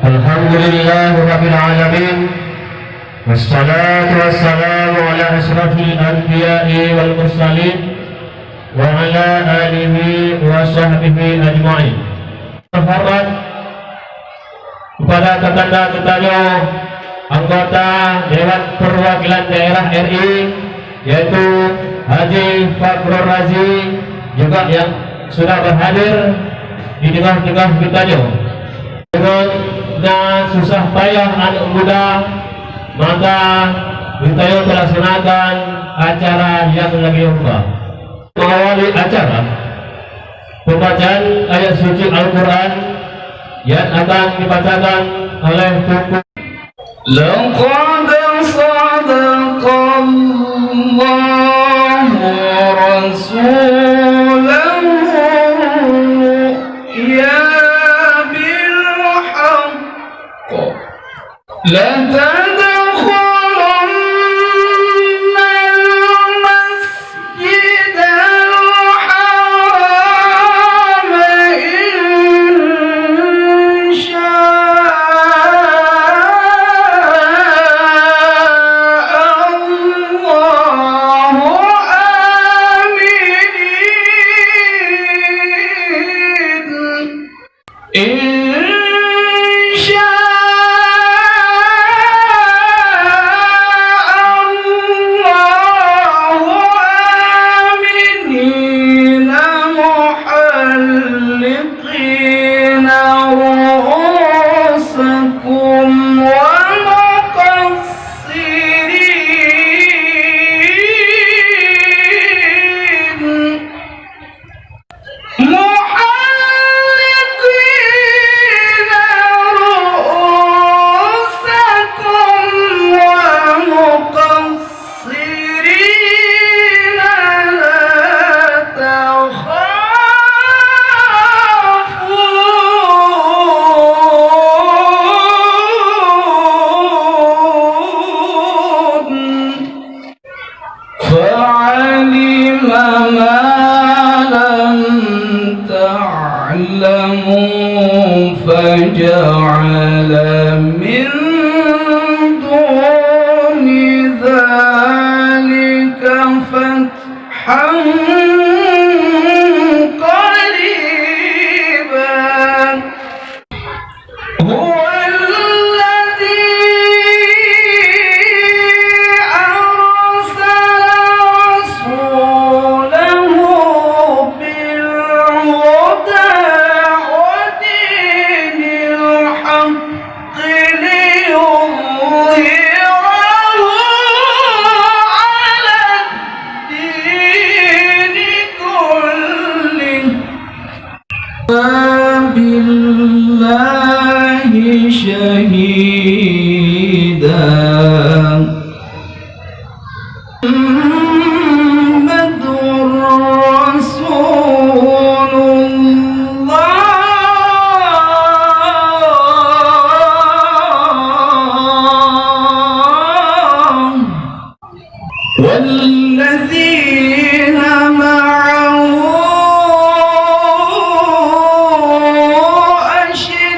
Alhamdulillahirrabbilalamin. Wassalatu wassalamu ala asrafil anbiya'i wal mursalin wa ala alihi wa sahbihi ajma'in. Hormat kepada tetangga-tetangga anggota Dewan Perwakilan Daerah RI, yaitu Haji Fakhrul Razi, juga yang sudah berhadir di tengah-tengah kita dengan susah payah anak muda, maka kita melaksanakan acara yang lagi lomba. Mengawali acara pembacaan ayat suci Al-Quran yang akan dibacakan oleh Tuku. Laqad sadaqallahu rasulahu ya bil haqq la فجعل من دون ذلك فتحا قريبا هو الذي أرسل رسوله بالهدى ودين الحق ليظهره على الدين كله وبالله شهيدا محمد رسول الله والذين معه أشداء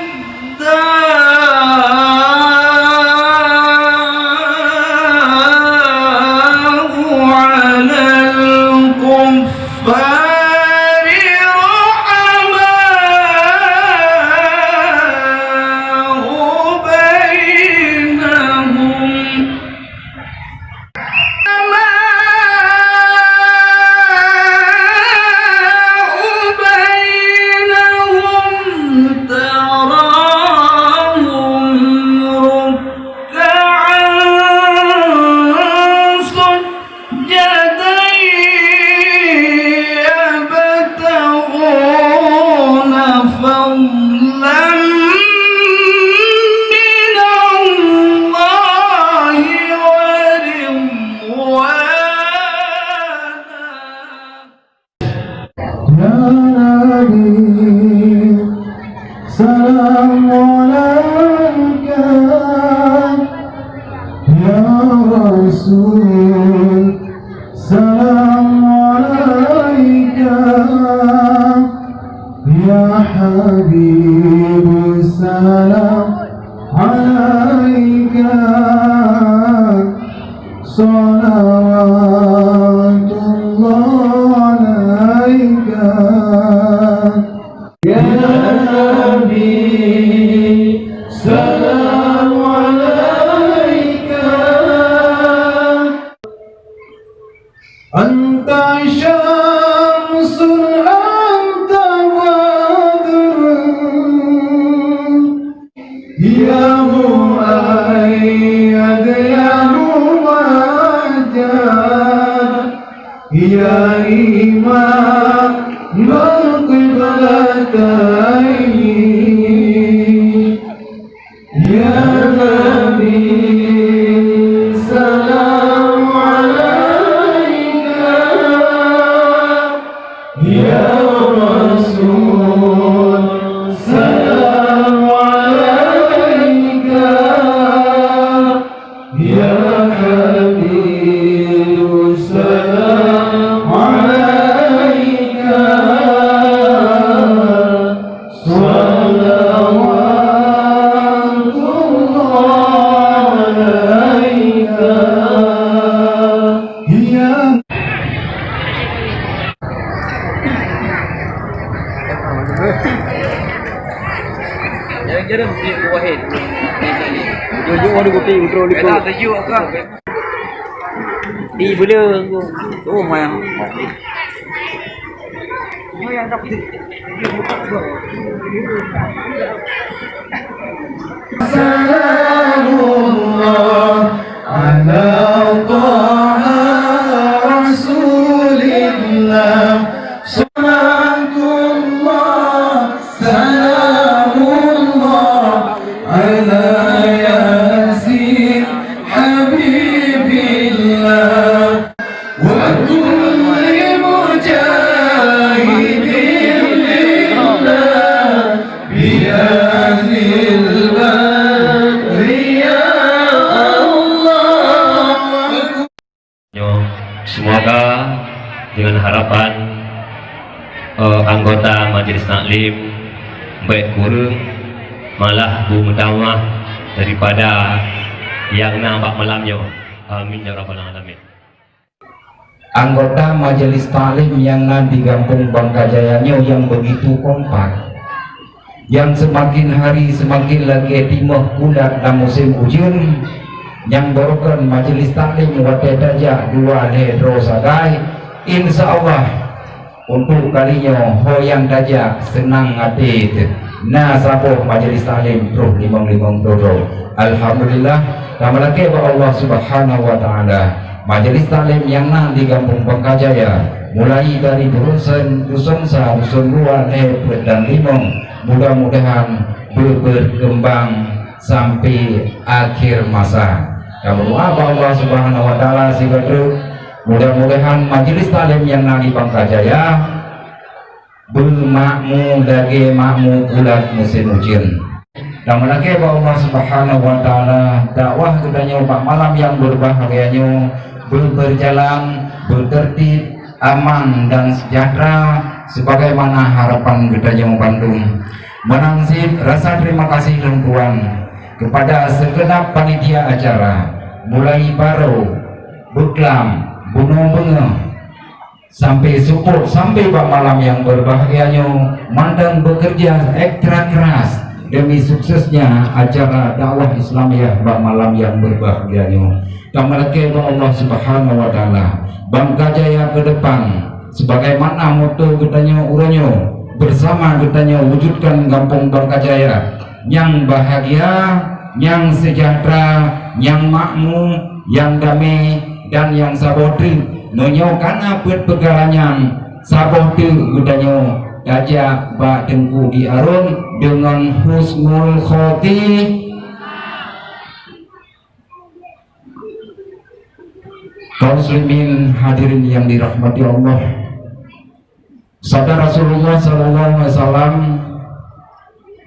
نبي سلام عليك يا رسول سلام عليك يا حبيب سلام عليك صلوات الله عليك يا نبي سلام عليك أنت شمس أنت بدر يا مؤيد يا ممجد يا إمام القبلتين يا نبي سلام عليك يا رسول سلام عليك يا حبيب سلام عليك صلوات الله عليك يا Jarang-jarang dia go ahead. Jujur orang go play intro lipo. Kena tajuk kan. Boleh go. Oh mayang. Mayang dapat. سلام الله على طه رسول الله صلاة الله سلام الله على ياسين حبيب الله وكل مجاهد لله بأهل البر يا الله. Semoga dengan harapan anggota Majelis Taklim baik kurang malah bermutawah daripada yang nampak malamnya. Amin ya rabbal alamin. Anggota Majelis Taklim yang di Kampung Bangkajayanya yang begitu kompak, yang semakin hari semakin lagi timah kulat dalam musim hujan, yang barukan Majelis Taklim wate dajah dua ledro sagai, insya Allah untuk kalinya hoyang dajah senang hati nah sabuh Majelis Taklim terus limang dodo. Alhamdulillah tamalake ba Allah Subhanahu wa taala. Majelis Taklim yang di Kampung Bangkajaya mulai dari dusun sa dusun luar lepet dan limong, mudah-mudahan berkembang sampai akhir masa. Kami doa Allah Subhanahu wa taala sigadu mudah-mudahan Majelis Taklim yang di Bangkajaya bermakmur lagi makmur bulat musim hujan. Dan lagi Allah Subhanahu wa taala dakwah kedanya Pak malam yang berbahagianya berjalan bertertib aman dan sejahtera sebagaimana harapan kedanya Bandung. Menangsip rasa terima kasih dan Tuhan kepada segenap panitia acara mulai baru beklam bunuh bengah sampai support sampai Pak malam yang berbahagianya mandang bekerja ekstra keras demi suksesnya acara dakwah Islamiyah Pak malam yang berbahagianya. Kamarake Allah Subhanahu wa taala Bangkajaya ke depan sebagaimana moto kitanya uranyo bersama kitanya wujudkan Kampung Bangkajaya yang bahagia, yang sejahtera, yang makmur, yang damai dan yang sabotri menyokana buat pegalanyan sabotri kitanya dajak ba Tengku di Arun dengan husnul khotimah. Kaum muslimin hadirin yang dirahmati Allah, Sabda Rasulullah sallallahu alaihi wasallam,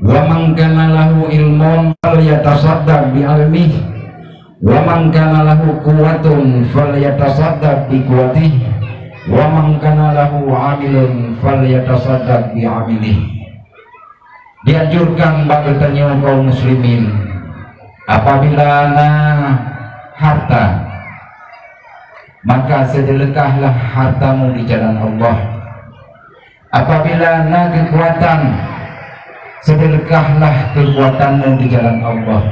wa man kana lahu ilmun falyatasaddaq bi ilmihi wa man kana lahu quwwatun falyatasaddaq bi quwwatihi wa man kana lahu amilun falyatasaddaq bi amilihi. Dianjurkan bagi kaum muslimin, apabila harta, maka sedekahlah hartamu di jalan Allah. Apabila kekuatan, sedekahlah kekuatanmu di jalan Allah.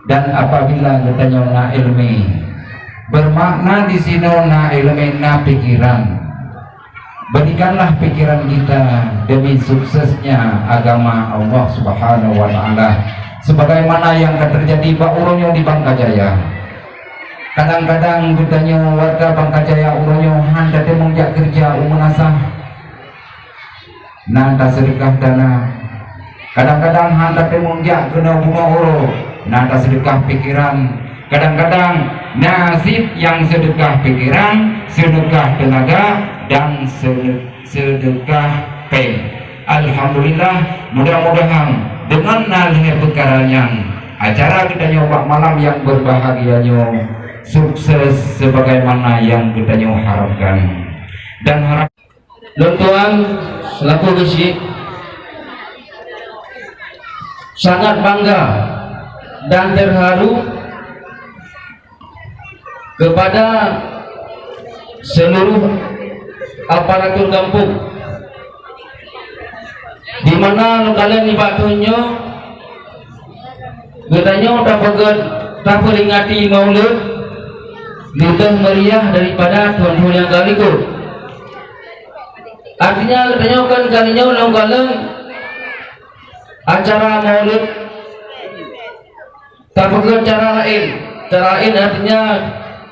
Dan apabila katanya na ilmi, bermakna di sini na ilmi na pikiran. Berikanlah pikiran kita demi suksesnya agama Allah Subhanahu wa taala. Sebagaimana yang terjadi Pak Uronyo di Bangkajaya. Kadang-kadang katanya warga Bangkajaya Uronyo handa mengjak kerja umunasah. Nanda sedekah dana, kadang-kadang hanta temungjak kena bunga oro, nanda sedekah pikiran, kadang-kadang nasib yang sedekah pikiran, sedekah tenaga, dan sedekah pen. Alhamdulillah, mudah-mudahan dengan nalih perkaranya acara kita nyoba malam yang berbahagianya sukses sebagaimana yang kita harapkan dan harap. Tuan selaku Gesi sangat bangga dan terharu kepada seluruh aparatur kampung, di mana kalian ibadahnya katanya tak peringati Maulid lebih meriah daripada tahun-tahun yang kali itu. Artinya katanya kan kalinya ulang-ulang acara Maulid tak pegang cara lain artinya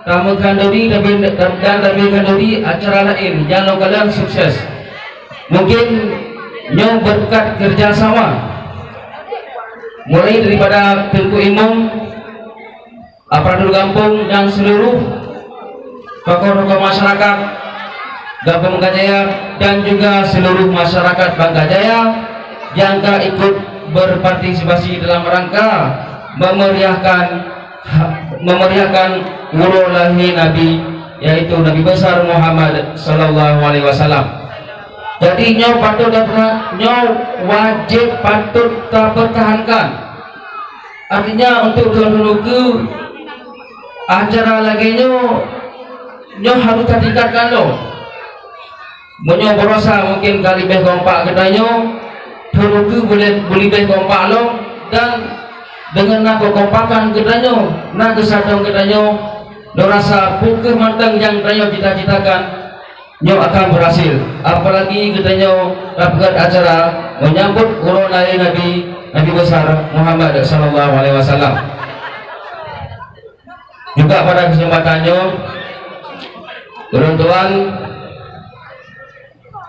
kamu kanduri dan lebih kanduri acara lain jangan kalian sukses. Mungkin nyo berkat kerjasama mulai daripada Tengku Imam, aparatur kampung dan seluruh tokoh-tokoh masyarakat Kampung Bangkajaya dan juga seluruh masyarakat Bangkajaya yang ikut berpartisipasi dalam rangka memeriahkan wuro lahir Nabi, yaitu Nabi besar Muhammad sallallahu alaihi wasallam. Jadi nyo wajib patut terpertahankan. Artinya untuk dulu acara lagi nyo harus tertingkatkan loh. Menyo berasa mungkin kali beh kompak kedanyo dulu boleh beh kompak lo, dan dengan nak kompakan kedanyo nak kesadaran kedanyo lo rasa pukul mantang yang kedanyo cita-citakan nyo akan berhasil. Apalagi kedanyo dapat acara menyambut urun lahir Nabi besar Muhammad sallallahu alaihi wasallam. Juga pada kesempatannya tuan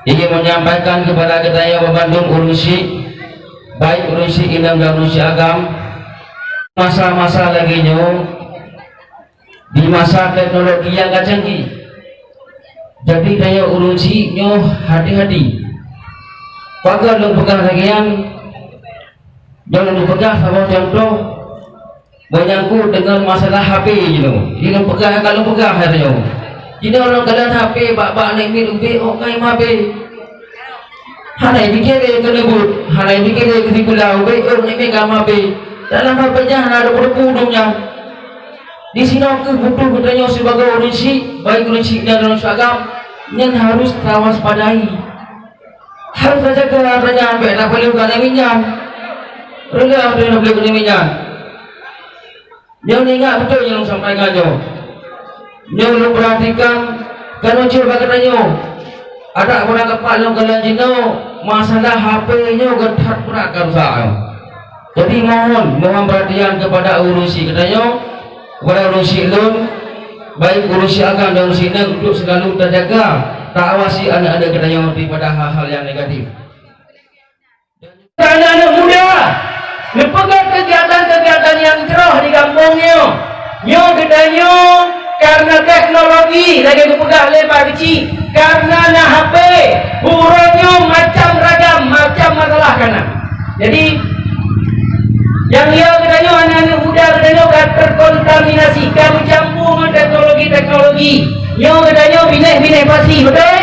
ingin menyampaikan kepada kita yang Bandung urusi baik urusi indang dan urusi agam masa-masa lagi nyo di masa teknologi yang gak canggih. Jadi daya urusi nyo hati-hati pagar lu pegang lagian, jangan lu pegang sama contoh menyangkut dengan masalah HP you pegang kalau pegang hari nyo. Jadi orang kalian HP bak-bak naik minum okay HP hanai fikir dia kelebut, hanai fikir dia ketipulau orang naik megang HP dalam HP-nya ada berpudungnya. Di sini aku butuh katanya sebagai urusi baik urusi dan urusi agam yang harus waspadai, harus saja katanya sampai tak boleh bukan minyak rela dia nak boleh guna minyak. Yang ingat betul yang sampaikan jo. Yang lu perhatikan kan ucil katanya ada orang kepala yang kalian jino masalah HP-nya getar pura rusak. Jadi mohon perhatian kepada urusi katanya, kepada urusi lun baik urusi agama dan urusi neng untuk selalu terjaga, tak awasi anak-anak katanya daripada hal-hal yang negatif. Anak-anak muda memegang kegiatan-kegiatan yang cerah di kampungnya nyo katanya karena teknologi lagi kepegang lebar kecil karena nak HP Jadi yang ia katanya anak-anak muda katanya terkontaminasi, kamu campur dengan teknologi. Ia katanya binek pasti, betul?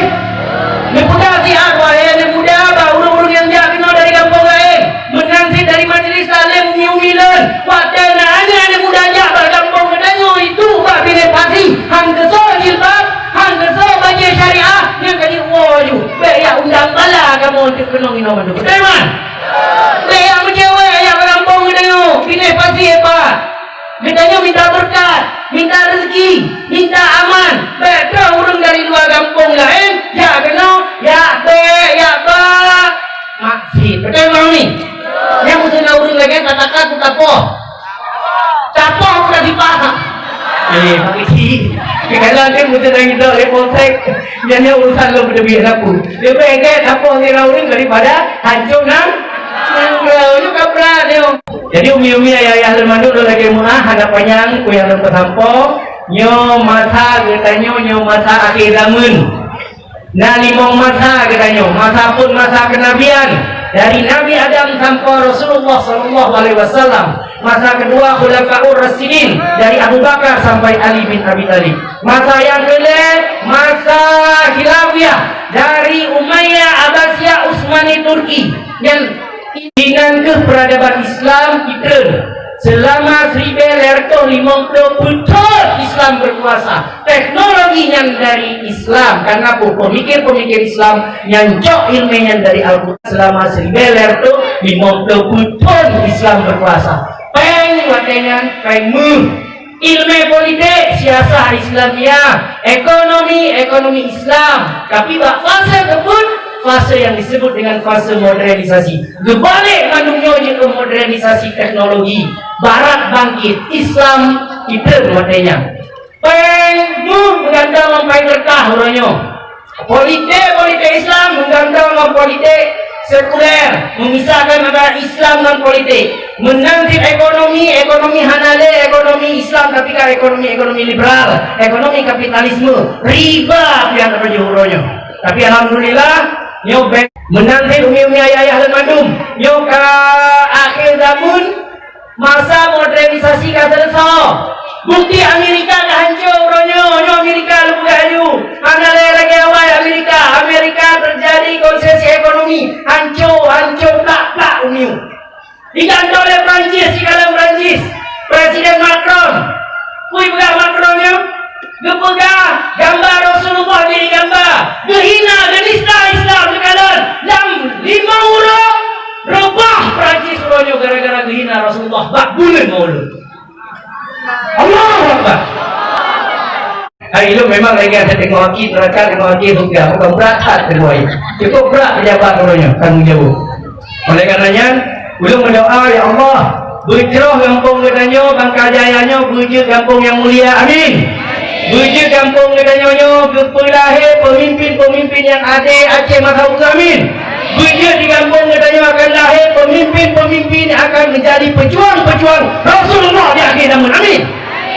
Dia muda si arwah, anak muda apa? Urung-urung yang dia kenal dari kampung lain, menanti dari majlis salim umi-umilan. Waktu anak muda jak dari kampung katanya itu pak binek pasti, hang kesal jilbab, hang kesal baju syariah, yang kali waju, ya undang bala kamu untuk kenal minuman tu, betul man? Yang cewek yang kampung katanya binek pasti apa? Katanya minta berkat, minta rezeki, minta aman. Betul orang dari luar kampung lain, ya kena, ya ba, maksud. Betul bang ni? Yang mesti nak orang lagi katakan tu tapoh pun di pasang. Pakcik. Kalau dia mesti nak hidup di polsek, dia urusan lo berlebih aku. Dia pengen tapoh ni orang daripada hancur nang juga berat dia. Jadi umi-umi ayah lemanduk lo lagi muah ada panjang kuyang lem pesampo nyo masa katanya nyo masa akhir zaman. Nah limong masa katanya, masa pun masa kenabian dari Nabi Adam sampai Rasulullah sallallahu alaihi wasallam. Masa kedua Khulafaur Rasyidin dari Abu Bakar sampai Ali bin Abi Thalib. Masa yang kedua masa Khilafiyah dari Umayyah, Abbasiyah, Utsmani, Turki. Yang dengan ke peradaban Islam kita selama 1950 betul Islam berkuasa. Teknologi yang dari Islam karena pemikir-pemikir Islam yang jauh ilmunya dari Al-Quran selama 1950 betul Islam berkuasa. Watenya ilmu politik, siasah Islamiyah, ekonomi Islam. Tapi bak fase tersebut fase yang disebut dengan fase modernisasi. Kebalik manungnya je modernisasi teknologi. Barat bangkit, Islam kita watenya. Menggandang sampai berkah orangnya. Politik Islam menggandang sama politik sekuler, memisahkan antara Islam dan politik. Menanti ekonomi halal, ekonomi Islam tapi kan ekonomi liberal, ekonomi kapitalisme, riba yang terjurusnya. Tapi alhamdulillah, yo menanti umi-umi ayah dan mandum, yo ke akhir zaman masa modernisasi kan selesai. Bukti Amerika dah hancur orangnya, yo Amerika lebih hancur. Mana lagi awal Amerika terjadi konsesi ekonomi hancur plak umiu. Digantung oleh Prancis, Presiden Macron. Kui pegang Macronnya, pegang gambar Rasulullah jadi gambar. Gehina genista Islam sekarang. Dalam 5 orang rebah Prancis orangnya gara-gara gehina Rasulullah. Bak bulan maulud. Allahu Akbar. Hari itu memang lagi ada teknologi juga bukan berat terbuai. Cukup berat pejabat orangnya tanggung jawab. Oleh karenanya belum berdoa ya Allah berjerah kampung katanya Bangka Jayanya berje kampung yang mulia amin. Berje kampung katanya berlahir pemimpin yang adil Aceh masa amin. Berje di kampung katanya akan lahir pemimpin yang akan menjadi pejuang Rasulullah di akhir zaman amin.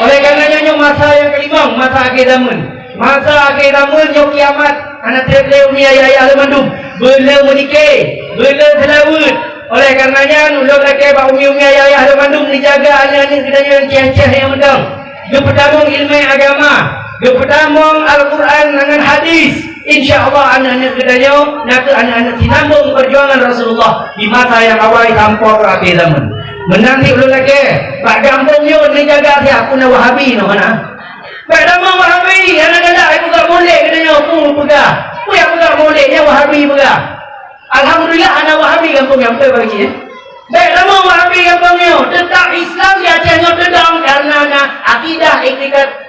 Oleh karenanya masa yang kelima, masa akhir zaman yang kiamat anak terkele umi ayah lemandum bela menikah bela selawat. Oleh karenanya nulung lagi pak umi ayah lemandum dijaga anak-anak kedanya yang cian-cian yang medang dia pertama ilmu agama, dia pertama Al-Quran dengan hadis. InsyaAllah anak-anak kedanya nak anak-anak sinambung perjuangan Rasulullah di masa yang awal sampai ke akhir zaman. Menanti ulun lagi pak kampungnya ni jaga siapa nak Wahabi no mana pak nama Wahabi anak-anak aku tak boleh katanya aku pegang aku yang pegang bolehnya Wahabi pegang. Alhamdulillah anak Wahabi kampung yang bagi baik nama Wahabi kampungnya tetap Islam di Acehnya tetap karena akidah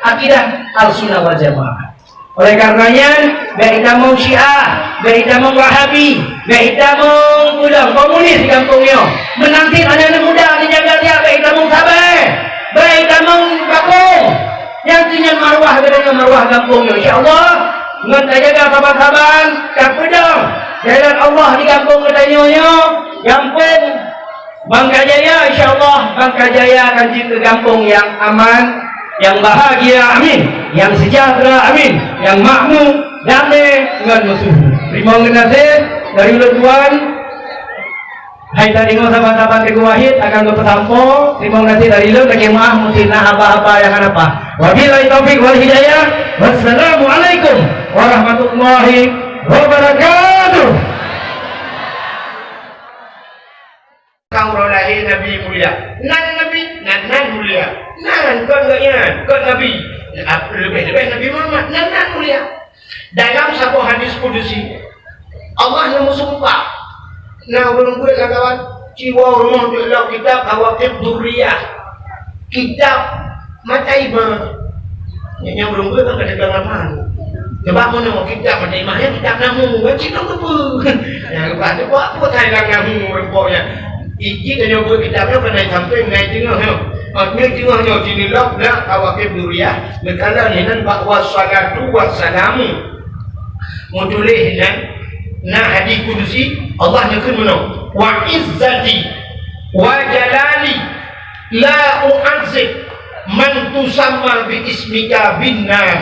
akidah Al-Sunnah wal Jamaah. Oleh karenanya baik damang Syiah, baik damang Wahabi, baik damang budak komunis di kampungnya menanti anak-anak muda dijaga dia baik damang Sabah, baik damang Bakung yang punya marwah katanya marwah kampungnya. InsyaAllah dengan jaga sahabat-sahabat tak pedang jalan Allah di kampung katanya kampung Bangka Jaya. InsyaAllah Bangka Jaya akan jadi kampung yang aman, yang bahagia amin, yang sejahtera amin, yang makmur damai dengan musuh. Terima kasih dari Tuan Hai tadi ngo sahabat-sahabat Riku Wahid akan berpetampo. Terima kasih dari lu lagi maaf musina apa-apa yang apa. Wabillahi taufik wal hidayah. Wassalamualaikum warahmatullahi wabarakatuh. Kau lahir Nabi mulia, nan mulia, nan kau Nabi, lebih Nabi Muhammad, nan mulia. Dalam sebuah hadis kudusi, Allah yang bersumpah. Nah, belum gue kawan, jiwa rumah Allah kitab Kawakib Durriyah, kitab mata iman. Yang belum gue kan kadang-kadang mana? Coba mau kitab mata imannya kitab namu, wajib dong kebu. Yang kepada buat Thailand namu rempoknya. Iji dan gue kitabnya pernah sampai naik tengah, naik tengahnya sini lah Kawakib Durriyah. Berkala dengan bahwa salatu wassalamu mudulih dan nah hadis kudusi Allah nyekun menang wa izzati wa jalali la u'azzib man tusamma bi ismika binnar.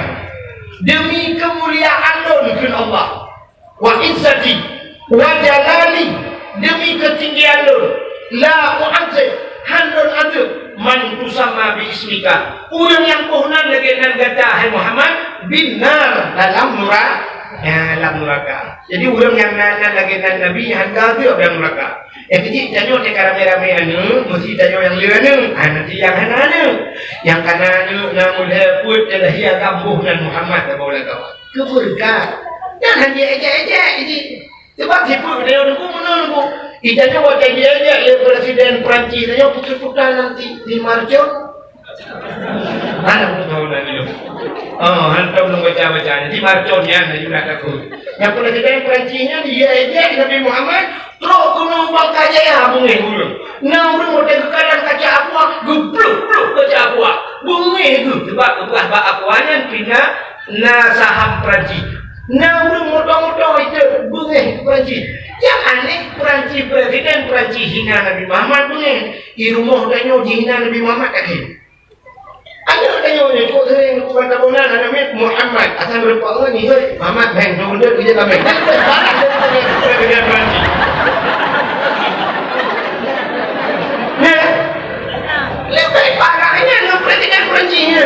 Demi kemuliaan lo nyekun Allah, wa izzati wa jalali, demi ketinggian lo, la u'azzib handon adu man tusamma bi ismika, orang yang pohnan lagi nan kata hai Muhammad binnar dalam neraka. Jadi orang yang nana lagi nan Nabi yang kafir dalam neraka. Jadi jangan te karame-rame anu, mesti jangan yang lianu, nanti yang hananu. Yang kananu namul haput adalah yang kambuh dan Muhammad tabarak kawan. Keberkah. Jangan eja-eja ini. Sebab siput dia nunggu menunggu. Idanya wajah dia Presiden Perancis saja putus-putus nanti di Marjon. Mana pun tahu nanti. Oh, hantar belum baca-baca. Di Marconnya nanti juga takut. Yang Presiden Perancisnya dia aja Nabi Muhammad. Terus gunung bangka jaya bunyi gunung. Nah, orang mau ke kanan kaca apa? Geblok kaca apa? Bunyi itu. Sebab apa akuannya pina nasaham Perancis. Nah, orang motor-motor itu bunyi Perancis. Yang aneh Perancis Presiden Perancis hina Nabi Muhammad bunyi. Di rumah danyo hina Nabi Muhammad akhir. Ada tanya kau sering bukan tabunan namanya Muhammad asal berpakaian ni Muhammad bang benda kerja kami. Presiden Perancis. Nah, lebih parahnya dengan Presiden Perancisnya.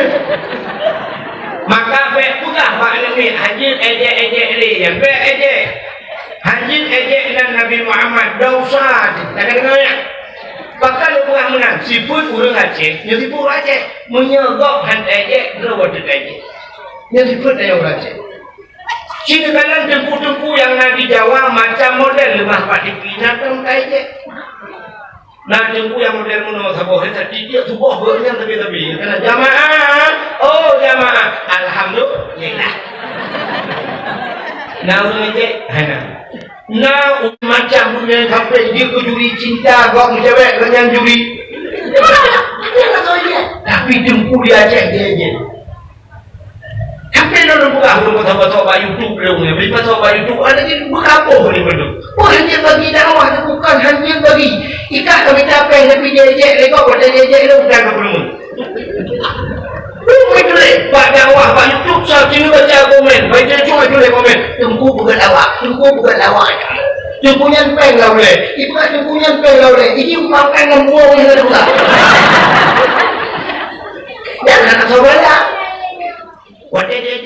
Maka baik pula Pak Nabi Haji ejek ni yang baik ejek. Haji ejek dan Nabi Muhammad dosa. Tak dengar. Bahkan orang menang, siput orang Aceh, yang siput Aceh menyegok hantai Aceh, berawat Aceh. Yang siput dari orang Aceh. Sini kanan tempu-tempu yang ada di Jawa macam model lemah Pak Dipina hantai Aceh. Nah tempu yang model menurut sahabat tadi dia tubuh bernya tapi karena jamaah, oh jamaah, alhamdulillah. Nah orang Aceh, hana. Nah, macam punya sampai dia ke juri cinta, kau cewek dengan juri. Tapi jemput dia Aceh dia je. Tapi lalu buka huruf sahabat-sahabat YouTube belum ni. Beri sahabat YouTube ada ni berapa ni benda. Bukan dia bagi dakwah, bukan hanya bagi. Ikat kami capek tapi dia je, lekok pada dia je itu bukan belum. Bukan tu leh. Pak dakwah, Pak YouTube saya sini baca komen. Baca cuma tu leh komen. Tunggu bukan lawak, Jumpunya peng lah boleh. Ibu kan jumpunya peng lah boleh. Ini makan dengan buang yang ada pula. Jangan nak sobat lah. Wadah dia